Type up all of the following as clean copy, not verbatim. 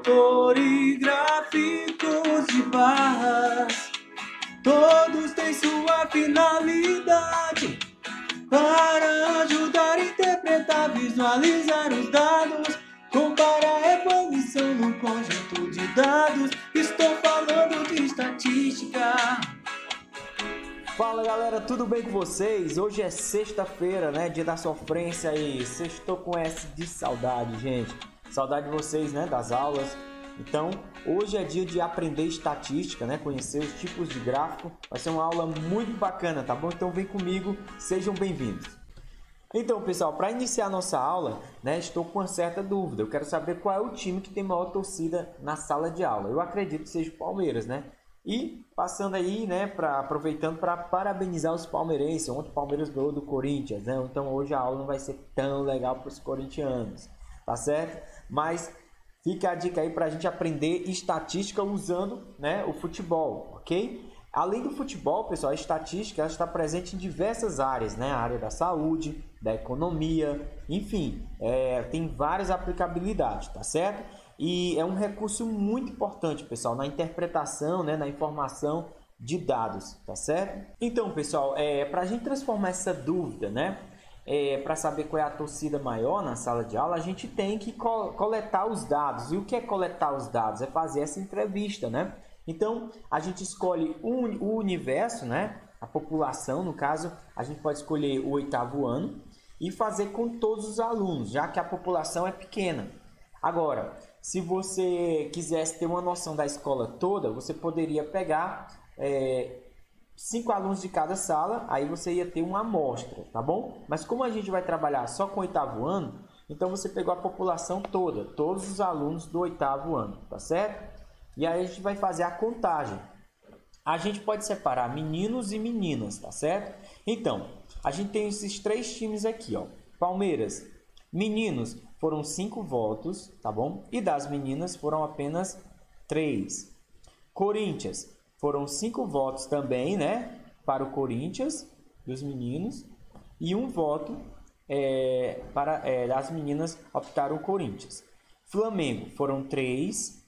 motor e gráficos de barras. Todos têm sua finalidade para ajudar a interpretar, visualizar os dados, comparar a evolução no conjunto de dados. Estou falando de estatística. Fala galera, tudo bem com vocês? Hoje é sexta-feira, né? Dia da sofrência e sextou com S de saudade, gente. Saudade de vocês, né? Das aulas. Então, hoje é dia de aprender estatística, né? Conhecer os tipos de gráfico. Vai ser uma aula muito bacana, tá bom? Então vem comigo, sejam bem-vindos. Então, pessoal, para iniciar a nossa aula, né? Estou com uma certa dúvida. Eu quero saber qual é o time que tem maior torcida na sala de aula. Eu acredito que seja o Palmeiras, né? E passando aí, né, aproveitando para parabenizar os palmeirenses. Ontem o Palmeiras ganhou do Corinthians, né? Então hoje a aula não vai ser tão legal para os corintianos, tá certo? Mas fica a dica aí para a gente aprender estatística usando, né, o futebol, ok? Além do futebol, pessoal, a estatística ela está presente em diversas áreas, né? A área da saúde, da economia, enfim, tem várias aplicabilidades, tá certo? E é um recurso muito importante, pessoal, na interpretação, né, na informação de dados, tá certo? Então, pessoal, para a gente transformar essa dúvida, né, para saber qual é a torcida maior na sala de aula, a gente tem que coletar os dados. E o que é coletar os dados? É fazer essa entrevista, né? Então, a gente escolhe o universo, né, a população, no caso, a gente pode escolher o 8º ano e fazer com todos os alunos, já que a população é pequena. Agora, se você quisesse ter uma noção da escola toda, você poderia pegar 5 alunos de cada sala, aí você ia ter uma amostra, tá bom? Mas como a gente vai trabalhar só com o 8º ano, então você pegou a população toda, todos os alunos do 8º ano, tá certo? E aí a gente vai fazer a contagem. A gente pode separar meninos e meninas, tá certo? Então, a gente tem esses 3 times aqui, ó. Palmeiras, meninos foram 5 votos, tá bom? E das meninas foram apenas 3. Corinthians, foram 5 votos também, né? Para o Corinthians, dos meninos. E 1 voto das meninas optaram o Corinthians. Flamengo, foram 3,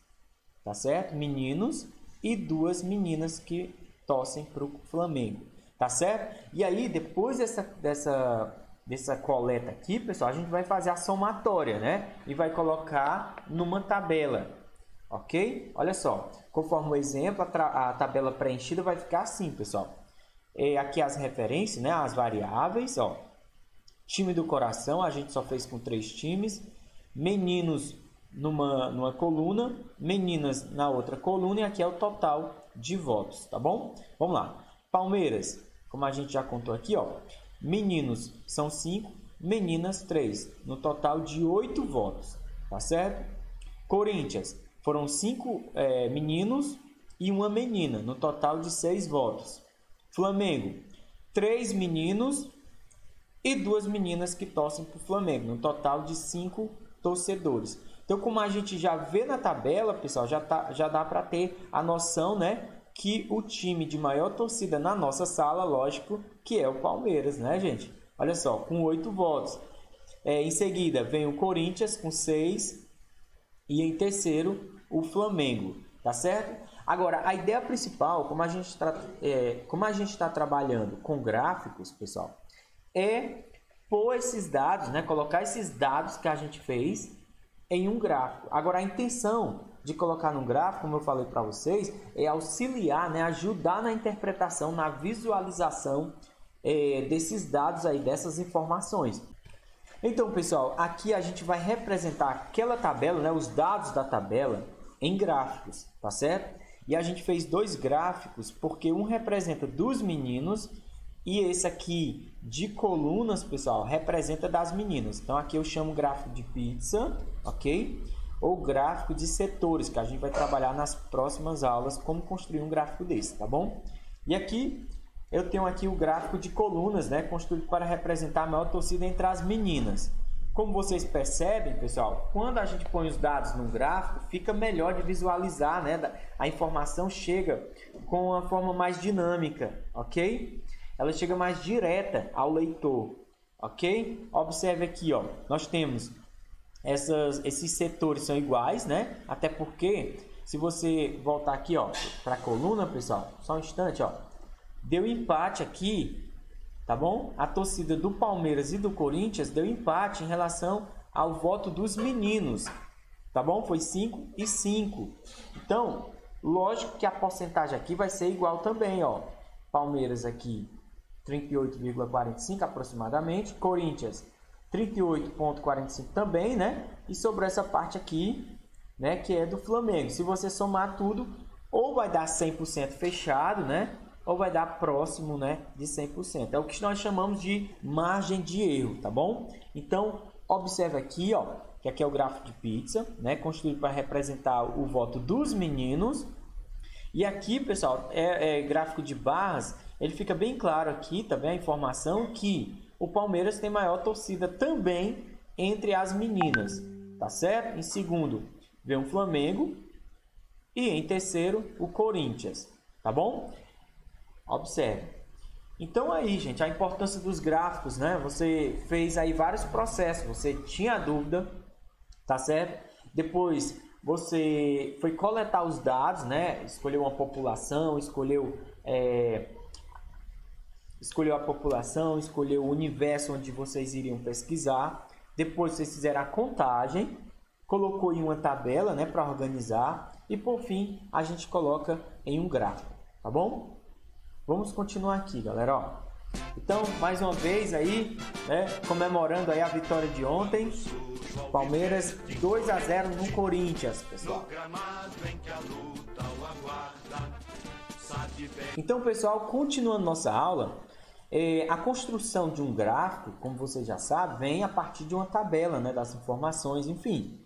tá certo? Meninos e 2 meninas que torcem para o Flamengo, tá certo? E aí, depois dessa coleta aqui, pessoal, a gente vai fazer a somatória, né? E vai colocar numa tabela, ok? Olha só, conforme o exemplo, a tabela preenchida vai ficar assim, pessoal. Aqui as referências, né? As variáveis, ó. Time do coração, a gente só fez com 3 times. Meninos numa coluna, meninas na outra coluna, e aqui é o total de votos, tá bom? Vamos lá. Palmeiras, como a gente já contou aqui, ó. Meninos são 5, meninas 3, no total de 8 votos, tá certo? Corinthians, foram 5 meninos e 1 menina, no total de 6 votos. Flamengo, 3 meninos e 2 meninas que torcem para o Flamengo, no total de 5 torcedores. Então, como a gente já vê na tabela, pessoal, já dá para ter a noção, né, que o time de maior torcida na nossa sala, lógico, que é o Palmeiras, né, gente? Olha só, com 8 votos. Em seguida, vem o Corinthians com 6 e em terceiro, o Flamengo, tá certo? Agora, a ideia principal, como a gente está trabalhando com gráficos, pessoal, é pôr esses dados, né, colocar esses dados que a gente fez em um gráfico. Agora, a intenção de colocar no gráfico, como eu falei para vocês, é auxiliar, né, ajudar na interpretação, na visualização desses dados aí, dessas informações. Então, pessoal, aqui a gente vai representar aquela tabela, né, os dados da tabela em gráficos, tá certo? E a gente fez 2 gráficos, porque um representa dos meninos e esse aqui de colunas, pessoal, representa das meninas. Então, aqui eu chamo gráfico de pizza, ok? Ou gráfico de setores, que a gente vai trabalhar nas próximas aulas, como construir um gráfico desse, tá bom? E aqui, eu tenho aqui o gráfico de colunas, né? Construído para representar a maior torcida entre as meninas. Como vocês percebem, pessoal, quando a gente põe os dados no gráfico, fica melhor de visualizar, né? A informação chega com uma forma mais dinâmica, ok? Ela chega mais direta ao leitor, ok? Observe aqui, ó, nós temos esses setores são iguais, né? Até porque, se você voltar aqui, ó, para a coluna, pessoal, só um instante, ó, deu empate aqui, tá bom? A torcida do Palmeiras e do Corinthians deu empate em relação ao voto dos meninos, tá bom? Foi 5 e 5. Então, lógico que a porcentagem aqui vai ser igual também, ó. Palmeiras aqui 38,45 aproximadamente, Corinthians 38,45 também, né? E sobre essa parte aqui, né, que é do Flamengo. Se você somar tudo, ou vai dar 100% fechado, né? Ou vai dar próximo, né, de 100%. É o que nós chamamos de margem de erro, tá bom? Então, observe aqui, ó, que aqui é o gráfico de pizza, né, construído para representar o voto dos meninos. E aqui, pessoal, gráfico de barras, ele fica bem claro aqui também a informação que o Palmeiras tem maior torcida também entre as meninas, tá certo? Em segundo, vem o Flamengo e em terceiro, o Corinthians, tá bom? Observe. Então aí, gente, a importância dos gráficos, né? Você fez aí vários processos, você tinha dúvida, tá certo? Depois você foi coletar os dados, né? Escolheu uma população, escolheu a população, escolheu o universo onde vocês iriam pesquisar. Depois vocês fizeram a contagem, colocou em uma tabela, né, para organizar. E por fim, a gente coloca em um gráfico, tá bom? Vamos continuar aqui, galera, ó. Então, mais uma vez aí, né, comemorando aí a vitória de ontem. Palmeiras 2-0 no Corinthians, pessoal. Então, pessoal, continuando nossa aula, a construção de um gráfico, como você já sabe, vem a partir de uma tabela, né, das informações, enfim.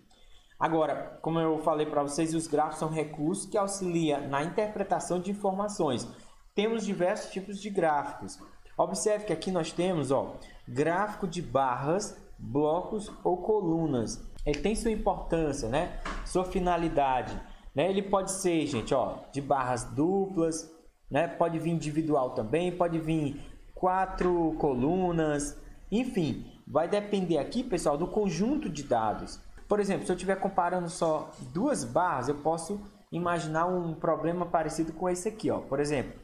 Agora, como eu falei para vocês, os gráficos são recursos que auxiliam na interpretação de informações. Temos diversos tipos de gráficos. Observe que aqui nós temos, ó, gráfico de barras, blocos ou colunas. Ele tem sua importância, né? Sua finalidade, né? Ele pode ser, gente, ó, de barras duplas, né? Pode vir individual também, pode vir 4 colunas, enfim, vai depender aqui, pessoal, do conjunto de dados. Por exemplo, se eu estiver comparando só 2 barras, eu posso imaginar um problema parecido com esse aqui, ó. Por exemplo,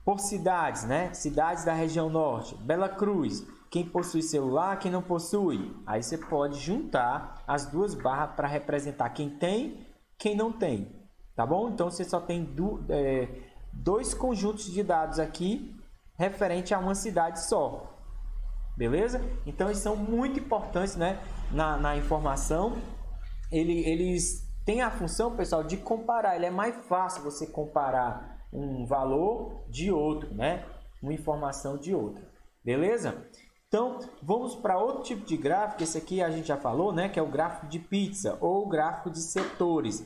por cidades, né? Cidades da região norte, Bela Cruz, quem possui celular, quem não possui. Aí você pode juntar as 2 barras para representar quem tem, quem não tem, tá bom? Então você só tem 2 conjuntos de dados aqui referente a uma cidade só, beleza? Então eles são muito importantes, né, na informação. Eles têm a função, pessoal, de comparar. Ele é mais fácil você comparar um valor de outro, né? Uma informação de outra, beleza? Então, vamos para outro tipo de gráfico. Esse aqui a gente já falou, né? Que é o gráfico de pizza ou o gráfico de setores.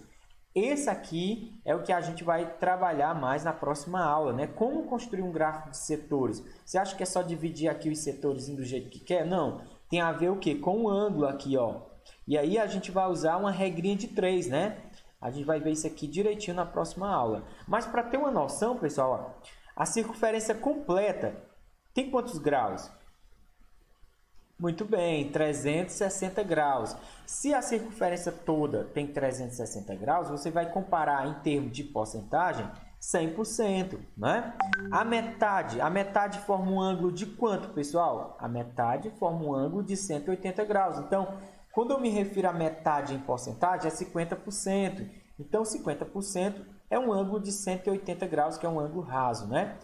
Esse aqui é o que a gente vai trabalhar mais na próxima aula, né? Como construir um gráfico de setores. Você acha que é só dividir aqui os setores do jeito que quer? Não. Tem a ver o quê? Com o ângulo aqui, ó. E aí a gente vai usar uma regrinha de 3, né? A gente vai ver isso aqui direitinho na próxima aula. Mas para ter uma noção, pessoal, ó, a circunferência completa tem quantos graus? Muito bem, 360 graus. Se a circunferência toda tem 360 graus, você vai comparar em termos de porcentagem 100%, né? A metade forma um ângulo de quanto, pessoal? A metade forma um ângulo de 180 graus. Então, quando eu me refiro a metade em porcentagem, é 50%. Então, 50% é um ângulo de 180 graus, que é um ângulo raso, né?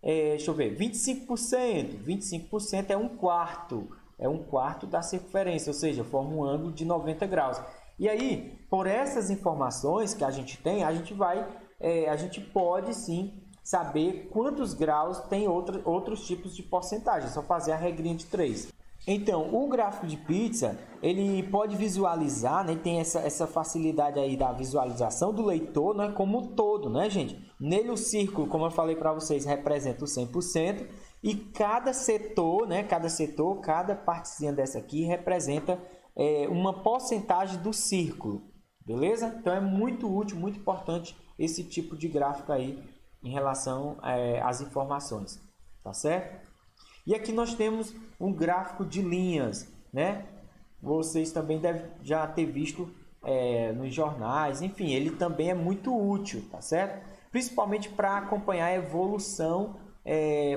Deixa eu ver, 25%. 25% é um quarto. É um quarto da circunferência, ou seja, forma um ângulo de 90 graus. E aí, por essas informações que a gente tem, a gente pode sim saber quantos graus tem outros tipos de porcentagem. É só fazer a regrinha de 3. Então, o gráfico de pizza, ele pode visualizar, né? Tem essa facilidade aí da visualização do leitor, né? Como um todo, né, gente? Nele o círculo, como eu falei para vocês, representa o 100%. E cada setor, né? Cada partezinha dessa aqui representa uma porcentagem do círculo, beleza? Então é muito útil, muito importante esse tipo de gráfico aí em relação às informações, tá certo? E aqui nós temos um gráfico de linhas, né? vocês também devem já ter visto nos jornais. Enfim, ele também é muito útil, tá certo? Principalmente para acompanhar a evolução,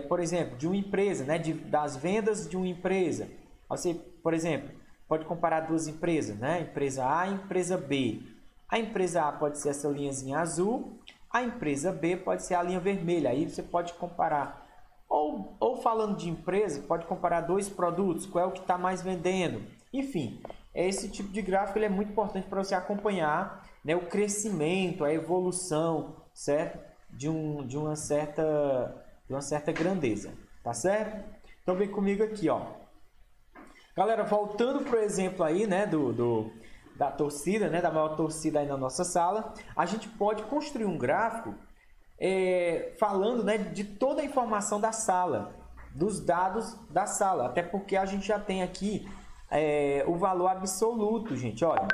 por exemplo, de uma empresa, né? Das vendas de uma empresa. Você, por exemplo, pode comparar duas empresas, né? Empresa A e empresa B. A empresa A pode ser essa linhazinha azul, a empresa B pode ser a linha vermelha. Aí você pode comparar. Ou falando de empresa, pode comparar dois produtos, qual é o que está mais vendendo. Enfim, esse tipo de gráfico ele é muito importante para você acompanhar, né, o crescimento, a evolução, certo? De uma certa grandeza, tá certo? Então vem comigo aqui, ó. Galera, voltando para o exemplo aí, né, da torcida, né, da maior torcida aí na nossa sala, a gente pode construir um gráfico falando, né, de toda a informação da sala, dos dados da sala, até porque a gente já tem aqui o valor absoluto, gente, olha.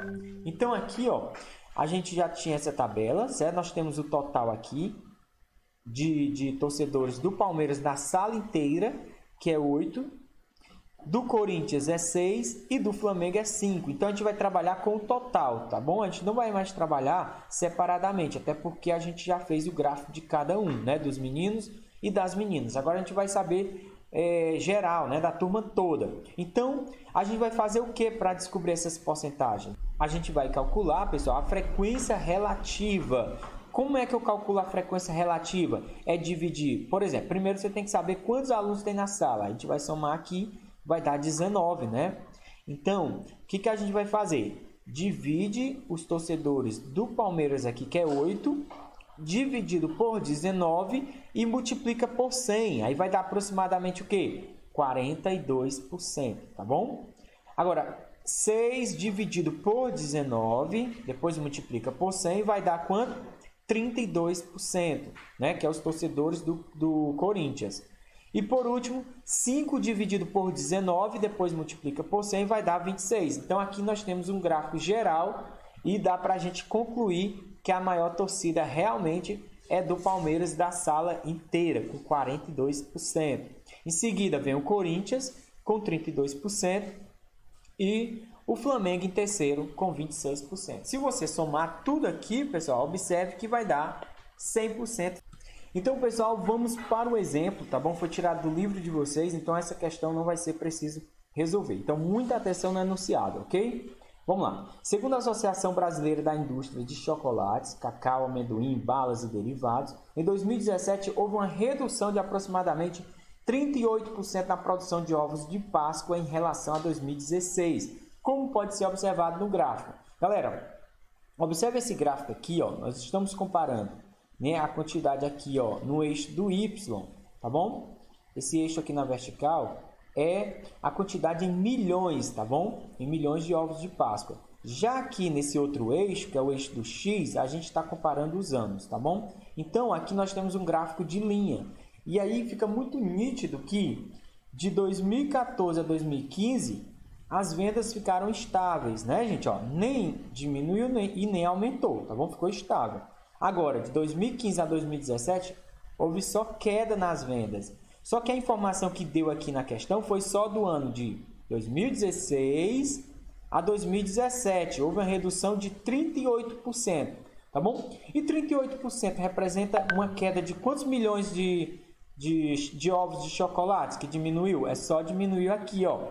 Então aqui, ó, a gente já tinha essa tabela, certo? Nós temos o total aqui de torcedores do Palmeiras da sala inteira, que é 8, do Corinthians é 6 e do Flamengo é 5. Então a gente vai trabalhar com o total, tá bom? A gente não vai mais trabalhar separadamente, até porque a gente já fez o gráfico de cada um, né? Dos meninos e das meninas. Agora a gente vai saber geral, né? Da turma toda. Então a gente vai fazer o que para descobrir essas porcentagens? A gente vai calcular, pessoal, a frequência relativa. Como é que eu calculo a frequência relativa? É dividir, por exemplo, primeiro você tem que saber quantos alunos tem na sala. A gente vai somar aqui, vai dar 19, né? Então, o que a gente vai fazer? Divide os torcedores do Palmeiras aqui, que é 8, dividido por 19 e multiplica por 100. Aí vai dar aproximadamente o quê? 42%, tá bom? Agora, 6 dividido por 19, depois multiplica por 100, vai dar quanto? 32%, né? Que é os torcedores do Corinthians. E por último, 5 dividido por 19, depois multiplica por 100, vai dar 26. Então aqui nós temos um gráfico geral e dá para a gente concluir que a maior torcida realmente é do Palmeiras da sala inteira, com 42%. Em seguida vem o Corinthians com 32% e o Flamengo em terceiro com 26%. Se você somar tudo aqui, pessoal, observe que vai dar 100%. Então, pessoal, vamos para o exemplo, tá bom? Foi tirado do livro de vocês, então essa questão não vai ser preciso resolver. Então, muita atenção no enunciado, ok? Vamos lá. Segundo a Associação Brasileira da Indústria de Chocolates, Cacau, Amendoim, Balas e Derivados, em 2017 houve uma redução de aproximadamente 38% na produção de ovos de Páscoa em relação a 2016, como pode ser observado no gráfico. Galera, observe esse gráfico aqui, ó. Nós estamos comparando, né, a quantidade aqui, ó, no eixo do Y, tá bom? Esse eixo aqui na vertical é a quantidade em milhões, tá bom? Em milhões de ovos de Páscoa. Já aqui nesse outro eixo, que é o eixo do X, a gente está comparando os anos, tá bom? Então, aqui nós temos um gráfico de linha. E aí fica muito nítido que de 2014 a 2015, as vendas ficaram estáveis, né, gente? Ó, nem diminuiu e nem aumentou, tá bom? Ficou estável. Agora, de 2015 a 2017, houve só queda nas vendas. Só que a informação que deu aqui na questão foi só do ano de 2016 a 2017. Houve uma redução de 38%, tá bom? E 38% representa uma queda de quantos milhões de ovos de chocolate que diminuiu? É só diminuir aqui, ó.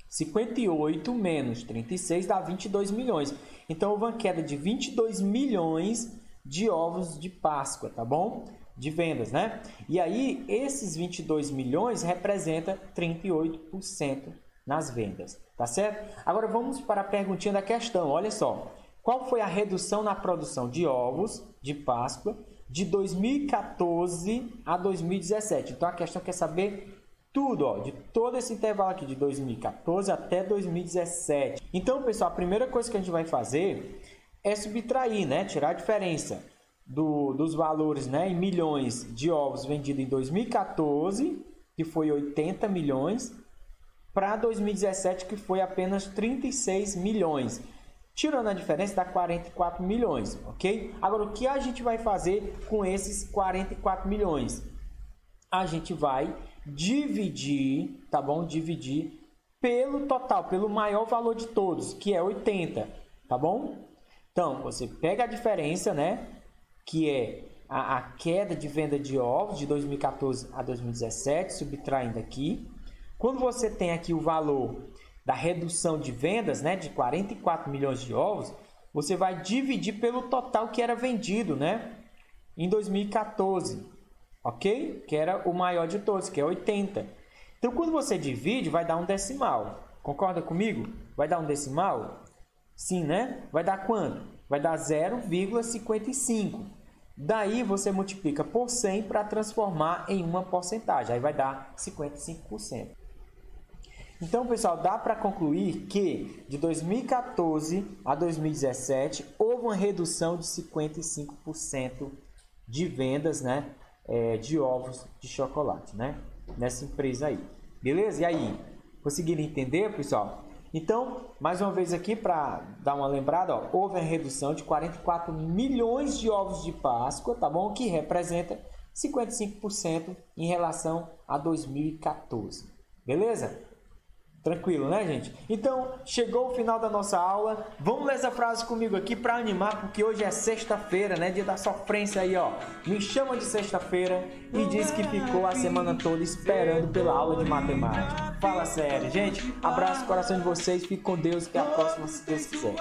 58 menos 36 dá 22 milhões. Então, houve uma queda de 22 milhões de ovos de Páscoa, tá bom? De vendas, né? E aí, esses 22 milhões representa 38% nas vendas, tá certo? Agora, vamos para a perguntinha da questão. Olha só. Qual foi a redução na produção de ovos de Páscoa de 2014 a 2017? Então, a questão quer saber tudo, ó, de todo esse intervalo aqui, de 2014 até 2017. Então, pessoal, a primeira coisa que a gente vai fazer é subtrair, né? Tirar a diferença dos valores, né, em milhões de ovos vendidos em 2014, que foi 80 milhões, para 2017, que foi apenas 36 milhões. Tirando a diferença, dá 44 milhões, ok? Agora, o que a gente vai fazer com esses 44 milhões? A gente vai dividir, tá bom? Dividir pelo total, pelo maior valor de todos, que é 80, tá bom? Então, você pega a diferença, né, que é a queda de venda de ovos de 2014 a 2017, subtraindo aqui. Quando você tem aqui o valor da redução de vendas, né, de 44 milhões de ovos, você vai dividir pelo total que era vendido, né, em 2014, ok? Que era o maior de todos, que é 80. Então, quando você divide, vai dar um decimal. Concorda comigo? Vai dar um decimal? Sim, né? Vai dar quanto? Vai dar 0,55. Daí, você multiplica por 100 para transformar em uma porcentagem. Aí vai dar 55%. Então, pessoal, dá para concluir que de 2014 a 2017 houve uma redução de 55% de vendas, né, de ovos de chocolate, né, nessa empresa aí. Beleza? E aí, conseguiram entender, pessoal? Então, mais uma vez aqui para dar uma lembrada, ó, houve a redução de 44 milhões de ovos de Páscoa, tá bom? Que representa 55% em relação a 2014. Beleza? Tranquilo, né, gente? Então, chegou o final da nossa aula. Vamos ler essa frase comigo aqui para animar, porque hoje é sexta-feira, né? Dia da sofrência aí, ó. Me chama de sexta-feira e diz que ficou a semana toda esperando pela aula de matemática. Fala sério, gente. Abraço no coração de vocês. Fique com Deus. Até a próxima, se Deus quiser.